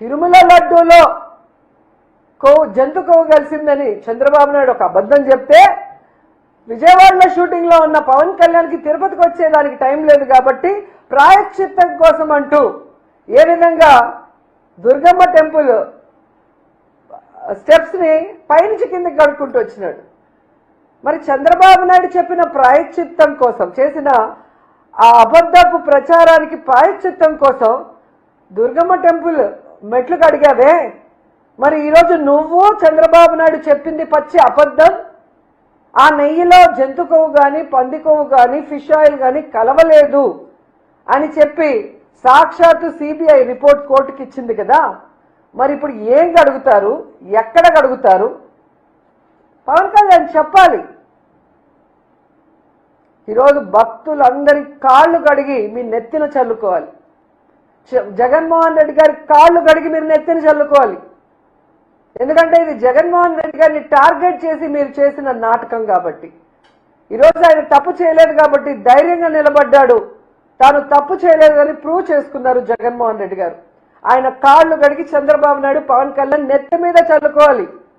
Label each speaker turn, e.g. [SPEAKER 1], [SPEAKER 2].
[SPEAKER 1] తిరుమల లడ్డూలో జంతు కొవ్వు కలిసిందని చంద్రబాబు నాయుడు ఒక అబద్ధం చెప్తే విజయవాడలో షూటింగ్ లో ఉన్న పవన్ కళ్యాణ్కి తిరుపతికి వచ్చేదానికి టైం లేదు కాబట్టి ప్రాయశ్చిత్తం కోసం అంటూ ఏ విధంగా దుర్గమ్మ టెంపుల్ స్టెప్స్ ని పైనుంచి కిందకి గడుపుకుంటూ వచ్చినాడు. మరి చంద్రబాబు నాయుడు చెప్పిన ప్రాయశ్చిత్తం కోసం చేసిన ఆ అబద్ధపు ప్రచారానికి ప్రాయశ్చిత్తం కోసం దుర్గమ్మ టెంపుల్ మెట్లు కడిగావే, మరి ఈరోజు నువ్వు చంద్రబాబు నాయుడు చెప్పింది పచ్చి అబద్ధం. ఆ నెయ్యిలో జంతు కొవ్వు కానీ పంది కొవ్వు కానీ ఫిష్ ఆయిల్ కానీ కలవలేదు అని చెప్పి సాక్షాత్తు సిబిఐ రిపోర్ట్ కోర్టుకి ఇచ్చింది కదా. మరి ఇప్పుడు ఏం గడుగుతారు, ఎక్కడ గడుగుతారు? పవన్ కళ్యాణ్ చెప్పాలి. ఈరోజు భక్తులందరి కాళ్ళు కడిగి మీ నెత్తిన చల్లుకోవాలి. జగన్మోహన్ రెడ్డి గారి కాళ్ళు కడిగి మీరు నెత్తిన చల్లుకోవాలి. ఎందుకంటే ఇది జగన్మోహన్ రెడ్డి గారిని టార్గెట్ చేసి మీరు చేసిన నాటకం కాబట్టి. ఈరోజు ఆయన తప్పు చేయలేదు కాబట్టి ధైర్యంగా నిలబడ్డాడు. తాను తప్పు చేయలేదని ప్రూవ్ చేసుకున్నారు జగన్మోహన్ రెడ్డి గారు. ఆయన కాళ్ళు కడిగి చంద్రబాబు నాయుడు పవన్ కళ్యాణ్ నెత్తి మీద చల్లుకోవాలి.